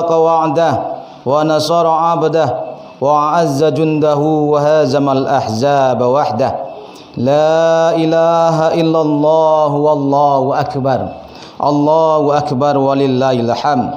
وعده ونصر عبده وأعز جنده وهزم الأحزاب وحده لا إله إلا الله والله أكبر الله أكبر ولله الحمد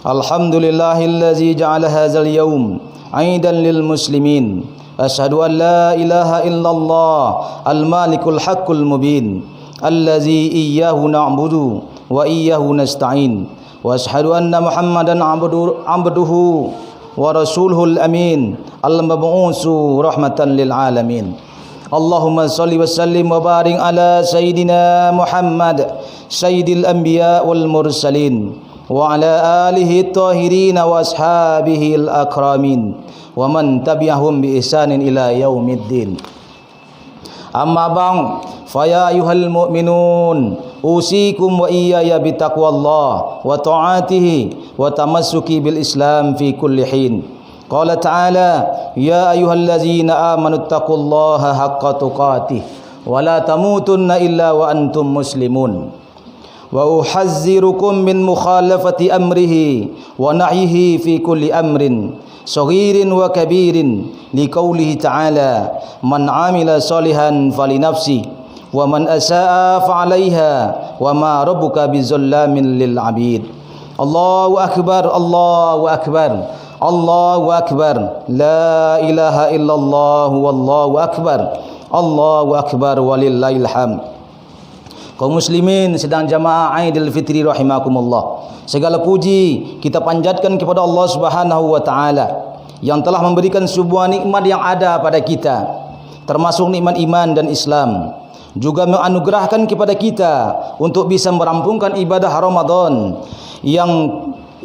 الحمد لله الذي جعل هذا اليوم عيدا للمسلمين أشهد أن لا إله إلا الله المالك الحق المبين الذي إياه نعبد وإياه نستعين وأشهد أن محمدا عبده ورسوله الأمين المبعوث رحمة للعالمين اللهم صل وسلم وبارك على سيدنا محمد سيد الأنبياء والمرسلين وعلى آله الطاهرين وأصحابه الأكرمين ومن تبعهم بإحسان إلى يوم الدين أما بعد فيا أيها المؤمنون أوصيكم وإياي بتقوى الله وطاعته وتمسك بالإسلام في كل حين قال تعالى يا أيها الذين آمنوا اتقوا الله حق تقاته ولا تموتن إلا وأنتم مسلمون وأحذركم من مخالفة أمره ونهيه في كل أمر صغير وكبير لقوله تعالى من عمل صالحا فلنفسه ومن أساء فعليها وما ربك بظلام للعبيد الله أكبر الله أكبر الله أكبر لا إله إلا الله والله أكبر الله أكبر ولله الحمد. Kaum muslimin sedang jamaah Aidil Fitri rahimakumullah. Segala puji kita panjatkan kepada Allah Subhanahu wa taala yang telah memberikan sebuah nikmat yang ada pada kita, termasuk nikmat iman dan Islam. Juga menganugerahkan kepada kita untuk bisa merampungkan ibadah Ramadan yang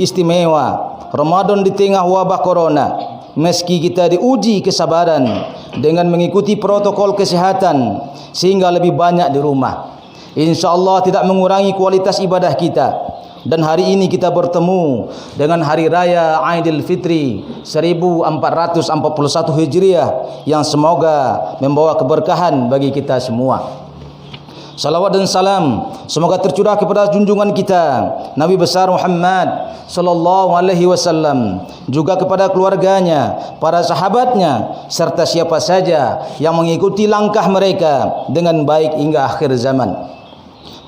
istimewa. Ramadan di tengah wabah corona, meski kita diuji kesabaran dengan mengikuti protokol kesehatan sehingga lebih banyak di rumah, InsyaAllah tidak mengurangi kualitas ibadah kita. Dan hari ini kita bertemu dengan hari raya Aidil Fitri 1441 Hijriah yang semoga membawa keberkahan bagi kita semua. Salawat dan salam semoga tercurah kepada junjungan kita Nabi besar Muhammad sallallahu alaihi wasallam, juga kepada keluarganya, para sahabatnya, serta siapa saja yang mengikuti langkah mereka dengan baik hingga akhir zaman.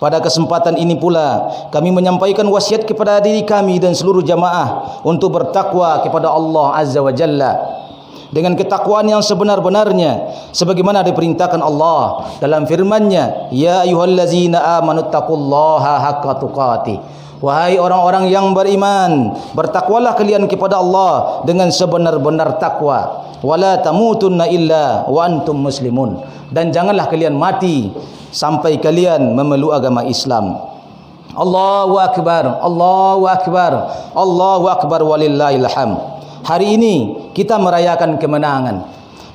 Pada kesempatan ini pula kami menyampaikan wasiat kepada diri kami dan seluruh jamaah untuk bertakwa kepada Allah Azza wa Jalla dengan ketakwaan yang sebenar-benarnya sebagaimana diperintahkan Allah dalam firman-Nya, ya ayyuhallazina amanu taqullaha haqqa tuqatih. Wahai orang-orang yang beriman, bertakwalah kalian kepada Allah dengan sebenar-benar takwa. Wala tamutunna illa wa antum muslimun. Dan janganlah kalian mati sampai kalian memeluk agama Islam. Allahu akbar, Allahu akbar, Allahu akbar walillahil hamd. Hari ini kita merayakan kemenangan.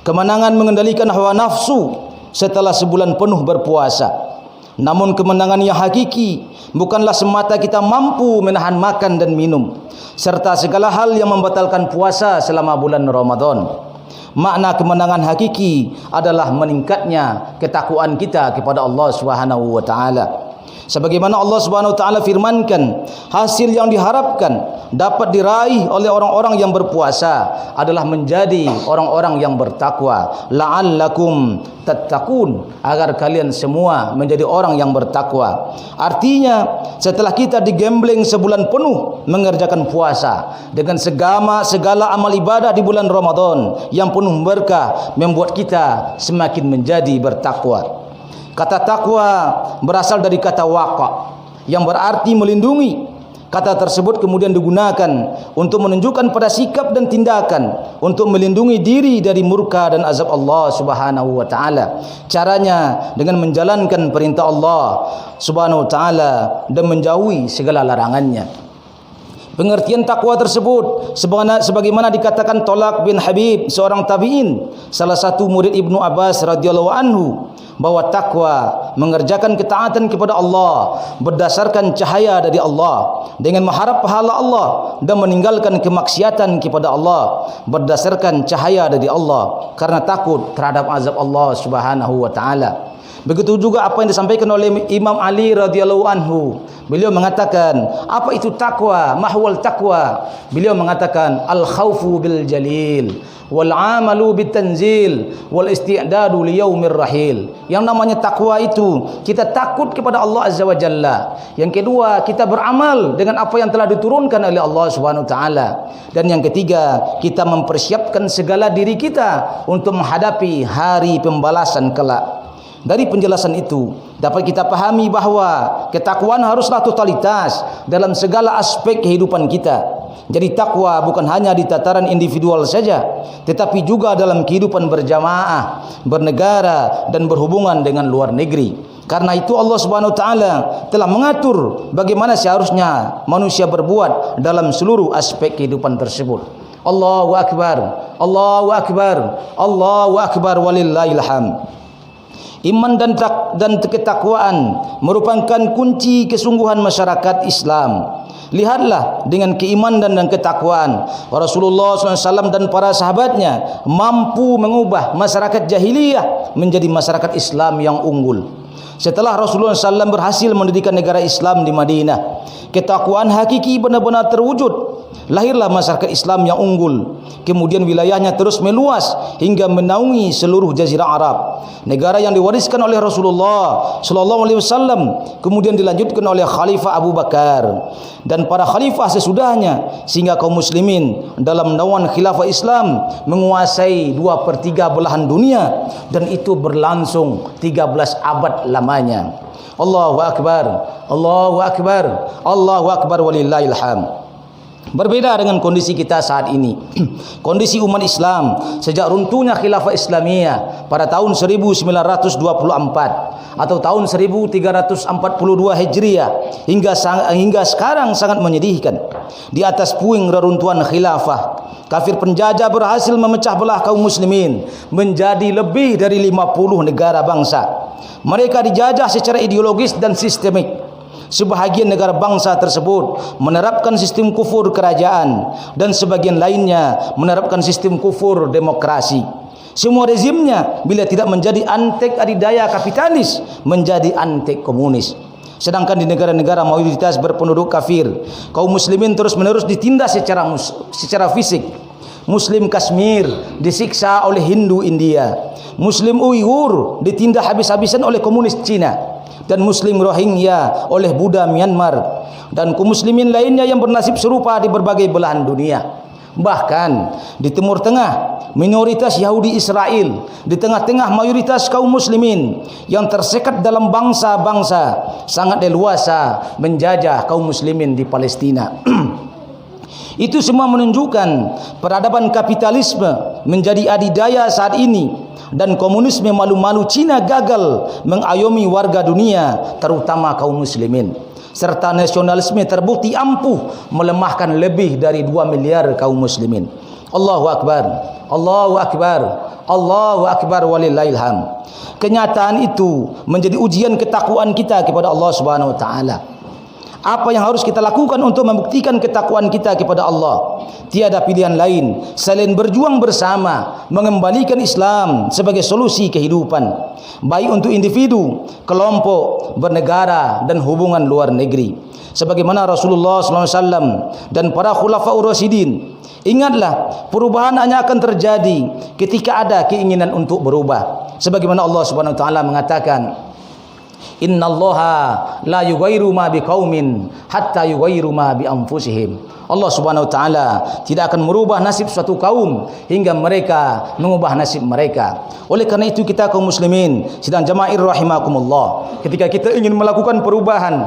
Kemenangan mengendalikan hawa nafsu setelah sebulan penuh berpuasa. Namun kemenangan yang hakiki bukanlah semata kita mampu menahan makan dan minum serta segala hal yang membatalkan puasa selama bulan Ramadan. Makna kemenangan hakiki adalah meningkatnya ketakwaan kita kepada Allah Subhanahu wa taala. Sebagaimana Allah Subhanahu wa taala firmankan, hasil yang diharapkan dapat diraih oleh orang-orang yang berpuasa adalah menjadi orang-orang yang bertakwa. La'allakum tattaqun, agar kalian semua menjadi orang yang bertakwa. Artinya setelah kita digembleng sebulan penuh mengerjakan puasa dengan segala amal ibadah di bulan Ramadan yang penuh berkah, membuat kita semakin menjadi bertakwa. Kata takwa berasal dari kata waqa yang berarti melindungi. Kata tersebut kemudian digunakan untuk menunjukkan pada sikap dan tindakan untuk melindungi diri dari murka dan azab Allah Subhanahu wa taala. Caranya dengan menjalankan perintah Allah Subhanahu wa taala dan menjauhi segala larangannya. Pengertian takwa tersebut sebagaimana dikatakan Tolak bin Habib, seorang tabi'in, salah satu murid Ibnu Abbas radhiyallahu anhu, bahwa takwa mengerjakan ketaatan kepada Allah berdasarkan cahaya dari Allah dengan mengharap pahala Allah dan meninggalkan kemaksiatan kepada Allah berdasarkan cahaya dari Allah karena takut terhadap azab Allah Subhanahu wa taala. Begitu juga apa yang disampaikan oleh Imam Ali radhiyallahu anhu. Beliau mengatakan, apa itu takwa? Mahwal takwa. Beliau mengatakan, al khaufu bil jalil wal amalu bit tanzil wal isti'dadu li yaumir rahil. Yang namanya takwa itu kita takut kepada Allah Azza wa Jalla. Yang kedua, kita beramal dengan apa yang telah diturunkan oleh Allah Subhanahu wa taala. Dan yang ketiga, kita mempersiapkan segala diri kita untuk menghadapi hari pembalasan kelak. Dari penjelasan itu dapat kita pahami bahawa ketakwaan haruslah totalitas dalam segala aspek kehidupan kita. Jadi takwa bukan hanya di tataran individual saja, tetapi juga dalam kehidupan berjamaah, bernegara dan berhubungan dengan luar negeri. Karena itu Allah Subhanahu wa taala telah mengatur bagaimana seharusnya manusia berbuat dalam seluruh aspek kehidupan tersebut. Allahu akbar, Allahu akbar, Allahu akbar walillahil hamd. Iman dan ketakwaan merupakan kunci kesungguhan masyarakat Islam. Lihatlah dengan keimanan dan ketakwaan Rasulullah SAW dan para sahabatnya mampu mengubah masyarakat jahiliyah menjadi masyarakat Islam yang unggul. Setelah Rasulullah SAW berhasil mendirikan negara Islam di Madinah, ketakwaan hakiki benar-benar terwujud. Lahirlah masyarakat Islam yang unggul. Kemudian wilayahnya terus meluas hingga menaungi seluruh jazirah Arab. Negara yang diwariskan oleh Rasulullah SAW kemudian dilanjutkan oleh Khalifah Abu Bakar dan para khalifah sesudahnya, sehingga kaum muslimin dalam naungan khilafah Islam menguasai 2/3 belahan dunia, dan itu berlangsung 13 abad lamanya. Allahu akbar, Allahu akbar, Allahu akbar walillahil hamd. Berbeda dengan kondisi kita saat ini. Kondisi umat Islam sejak runtuhnya khilafah Islamiyah pada tahun 1924 atau tahun 1342 Hijriah hingga sekarang sangat menyedihkan. Di atas puing reruntuhan khilafah, kafir penjajah berhasil memecah belah kaum muslimin menjadi lebih dari 50 negara bangsa. Mereka dijajah secara ideologis dan sistemik. Sebahagian negara bangsa tersebut menerapkan sistem kufur kerajaan dan sebagian lainnya menerapkan sistem kufur demokrasi. Semua rezimnya bila tidak menjadi antek adidaya kapitalis menjadi antek komunis. Sedangkan di negara-negara mayoritas berpenduduk kafir, kaum muslimin terus-menerus ditindas secara fisik. Muslim Kashmir disiksa oleh Hindu India, Muslim Uighur ditindas habis-habisan oleh komunis Cina, dan Muslim Rohingya oleh Buddha Myanmar, dan kaum muslimin lainnya yang bernasib serupa di berbagai belahan dunia. Bahkan di Timur Tengah, minoritas Yahudi Israel di tengah-tengah mayoritas kaum muslimin yang tersekat dalam bangsa-bangsa sangat leluasa menjajah kaum muslimin di Palestina. Itu semua menunjukkan peradaban kapitalisme menjadi adidaya saat ini, dan komunisme malu-malu Cina gagal mengayomi warga dunia, terutama kaum muslimin. Serta nasionalisme terbukti ampuh melemahkan lebih dari 2 miliar kaum muslimin. Allahu akbar, Allahu akbar, Allahu akbar walillahil hamd. Kenyataan itu menjadi ujian ketakwaan kita kepada Allah Subhanahu wa taala. Apa yang harus kita lakukan untuk membuktikan ketakwaan kita kepada Allah? Tiada pilihan lain selain berjuang bersama mengembalikan Islam sebagai solusi kehidupan, baik untuk individu, kelompok, bernegara dan hubungan luar negeri. Sebagaimana Rasulullah SAW dan para khulafaur rasyidin. Ingatlah, perubahan hanya akan terjadi ketika ada keinginan untuk berubah. Sebagaimana Allah Subhanahu wa taala mengatakan, Innallaha la yughayyiru ma biqaumin hatta yughayyiru ma bi anfusihim. Allah Subhanahu wa taala tidak akan merubah nasib suatu kaum hingga mereka mengubah nasib mereka. Oleh karena itu kita kaum muslimin sidang jamaah rahimakumullah, ketika kita ingin melakukan perubahan,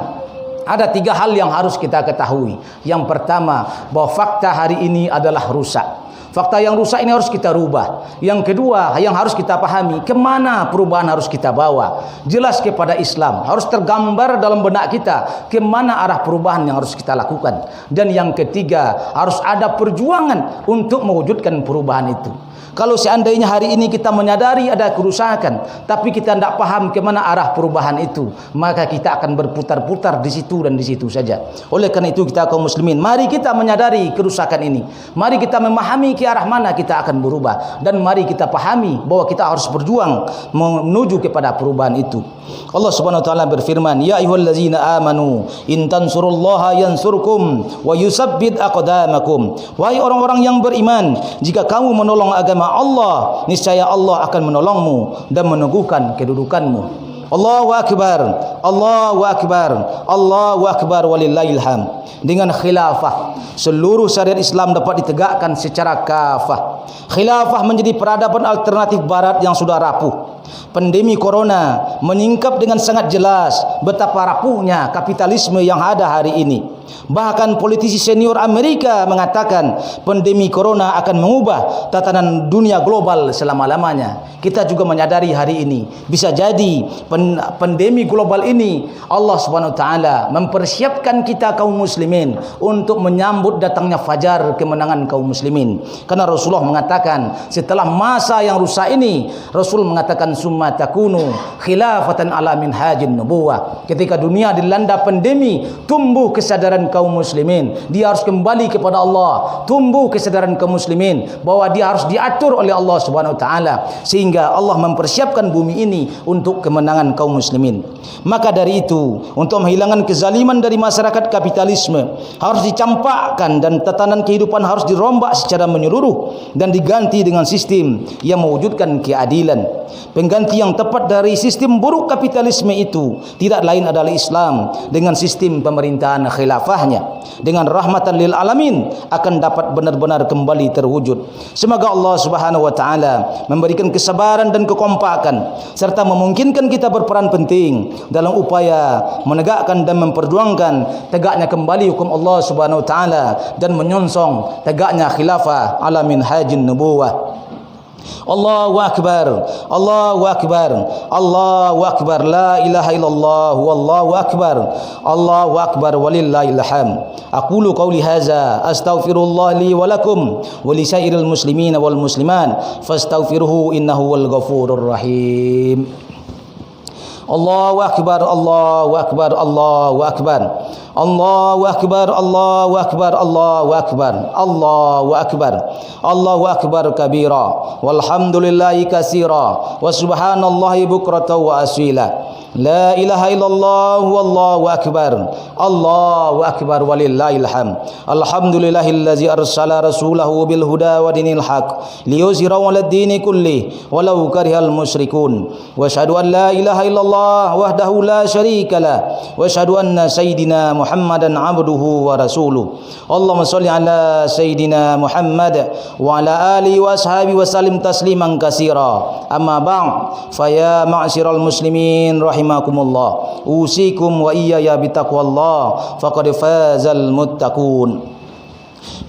ada 3 hal yang harus kita ketahui. Yang pertama, bahwa fakta hari ini adalah rusak. Fakta yang rusak ini harus kita rubah. Yang kedua, yang harus kita pahami, kemana perubahan harus kita bawa. Jelas kepada Islam, harus tergambar dalam benak kita kemana arah perubahan yang harus kita lakukan. Dan yang ketiga, harus ada perjuangan untuk mewujudkan perubahan itu. Kalau seandainya hari ini kita menyadari ada kerusakan, tapi kita tidak paham kemana arah perubahan itu, maka kita akan berputar-putar di situ dan di situ saja. Oleh karena itu kita kaum muslimin, mari kita menyadari kerusakan ini. Mari kita memahami ke arah mana kita akan berubah, dan mari kita pahami bahwa kita harus berjuang menuju kepada perubahan itu. Allah Subhanahu wa taala berfirman, ya ayyuhallazina amanu in tansurullaha yansurkum wa yusabbit aqdamakum. Wahai orang-orang yang beriman, jika kamu menolong agama Allah, niscaya Allah akan menolongmu dan meneguhkan kedudukanmu. Allahu akbar, Allahu akbar, Allahu akbar walillahil hamd. Dengan khilafah, seluruh syariat Islam dapat ditegakkan secara kafah. Khilafah menjadi peradaban alternatif barat yang sudah rapuh. Pandemi corona menyingkap dengan sangat jelas betapa rapuhnya kapitalisme yang ada hari ini. Bahkan politisi senior Amerika mengatakan pandemi corona akan mengubah tatanan dunia global selama-lamanya. Kita juga menyadari hari ini bisa jadi pandemi global ini Allah Subhanahu wa taala mempersiapkan kita kaum muslimin untuk menyambut datangnya fajar kemenangan kaum muslimin. Karena Rasulullah mengatakan setelah masa yang rusak ini, Rasul mengatakan summa takunu khilafatan ala minhajin nubuwah. Ketika dunia dilanda pandemi, tumbuh kesadaran kaum muslimin, dia harus kembali kepada Allah. Tumbuh kesadaran kaum muslimin bahwa dia harus diatur oleh Allah Subhanahu wa taala, sehingga Allah mempersiapkan bumi ini untuk kemenangan kaum muslimin. Maka dari itu, untuk menghilangkan kezaliman dari masyarakat kapitalisme harus dicampakkan, dan tatanan kehidupan harus dirombak secara menyeluruh dan diganti dengan sistem yang mewujudkan keadilan. Pengganti yang tepat dari sistem buruk kapitalisme itu tidak lain adalah Islam dengan sistem pemerintahan khilafahnya. Dengan rahmatan lil alamin akan dapat benar-benar kembali terwujud. Semoga Allah Subhanahu wa taala memberikan kesabaran dan kekompakan serta memungkinkan kita berperan penting dalam upaya menegakkan dan memperjuangkan tegaknya kembali hukum Allah Subhanahu wa taala dan menyongsong tegaknya khilafah ala minhajin nubuwah. Allahu akbar, Allahu akbar, Allahu akbar, la ilaha illallah, wallahu akbar, Allahu akbar walillahil hamd. Aqulu qawli hadza astaghfirullah li wa lakum wa li sairil muslimin wal muslimat fastaghfiruhu innahu wal ghafurur rahim. Allahu akbar, Allahu akbar, Allahu akbar, Allahu akbar, Allahu akbar, Allahu akbar, Allahu akbar, Allahu akbar kabira, walhamdulillahi katsira, wa subhanallahi bukratan wa asila. La ilaha illallah wallahu akbar, Allahu akbar walillahil hamd. Alhamdulillahillazi arsala rasulahu bil huda wa dinil haq liyuzhirahu 'alad dini kulli walau karihal musyrikun. Wa asyhadu an la ilaha illallah wahdahu la syarika la wa asyhadu anna sayyidina Muhammadan 'abduhu wa rasuluh. Allahumma shalli ala sayyidina Muhammad wa ala alihi wa ashabihi wa sallim tasliman katsira. Amma ba'd, fa ya ma'syiral muslimin rahimakumullah, usikum wa iyaya bitaqwallah faqad fazal muttaqun.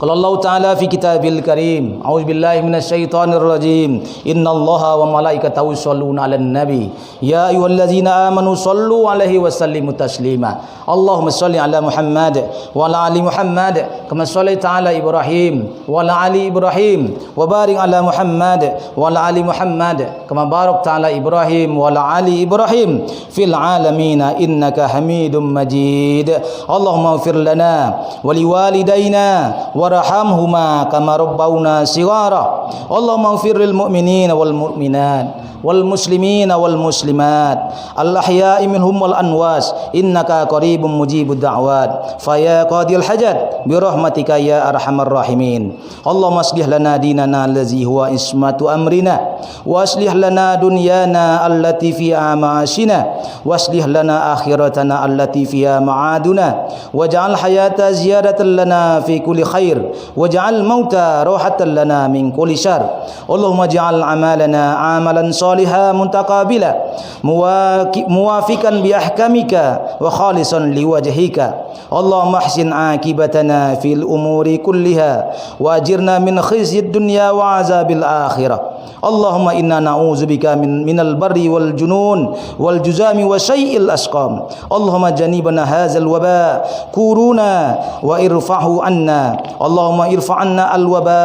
Qala Allah Ta'ala fi kitabil karim, a'udzu billahi minasyaitonir rajim, innallaha wa malaikatahu yusholluna 'alan nabi ya ayyuhallazina amanu shallu 'alaihi wa sallimu taslima. Allahumma shalli 'ala Muhammad wa 'ala ali Muhammad kama shallaita 'ala Ibrahim wa 'ala ali Ibrahim wa barik 'ala Muhammad wa 'ala ali Muhammad kama barakta 'ala Ibrahim wa 'ala ali Ibrahim fil 'alamin innaka Hamidum Majid. Allahumma ighfir lana wa liwalidayna warhamhuma kama rabbawna shighara. Allahumma ighfir lil mu'minina wal mu'minat wal muslimina wal muslimat al ahya'i minhum wal anwas innaka qaribun mujibud da'wat fa ya qadil hajat bi rahmatika ya arhamar rahimin. Allahumma aslih lana dinana allazi huwa ismatu amrina wa aslih lana dunyana allati fiha ma'ashina wa aslih lana akhiratana allati fiha ma'aduna waj'al hayata ziyadatan lana fi kulli khair waj'al mauta rahatan lana min kulli syarr. Allahumma ij'al amalana amalan salihan muntaqabila muwafiqan bi ahkamika wa khalisan liwajhika. Allahumma ahsin akibatana fil umuri kulliha wa ajirna min khizyid dunya wa azabil akhirah. Allahumma inna na'udzubika minal barri wal junun wal juzami wa syai'il asqam. Allahumma janibna hadzal waba kuruna wa irfa'hu anna. Allahumma irfa'anna al waba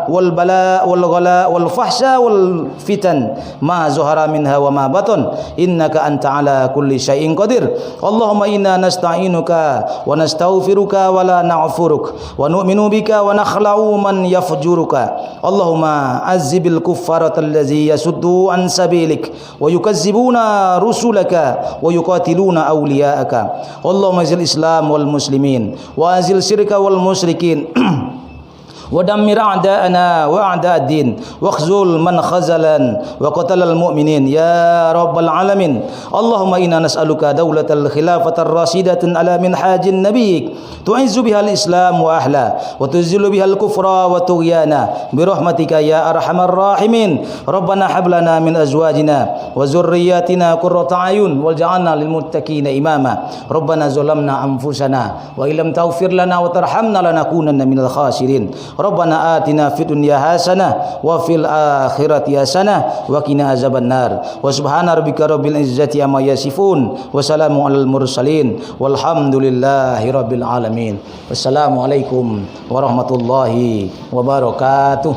wal bala wal ghala wal fahsya wal fitan ma zahara minha wa ma batan innaka anta ala kulli syai'in qadir. Allahumma inna nasta'inuka wa nastaghfiruka wa la na'furuk wa nu'minu bika wa nakhla'u man yafjuruka. Allahumma azzibil kuffarata allazi yasuddu an sabilik wa yukazzibuna rusulaka wa yuqatiluna awliya'aka. Allahumma zil islam wal muslimin wa azil syirka wal musyrikin ودمر أعداءنا وأعداء الدين واخذل من خذلا وقتل المؤمنين يا رب العالمين. اللهم إنا نسألك دولة الخلافة الراشدة على منهاج نبيك تعز بها الإسلام وأهله وتذل بها الكفر والطغيان برحمتك يا أرحم الراحمين. ربنا هب لنا من أزواجنا وذرياتنا قرة أعين واجعلنا للمتقين إماما. ربنا ظلمنا أنفسنا وإن لم تغفر لنا وترحمنا لنكونن من الخاسرين. Rabbana atina fid dunya hasanah wa fil akhirati hasanah wa qina azabannar. Wa subhana rabbika rabbil izzati amma yasifun wa salamun alal mursalin walhamdulillahi rabbil alamin. Wassalamualaikum warahmatullahi wabarakatuh.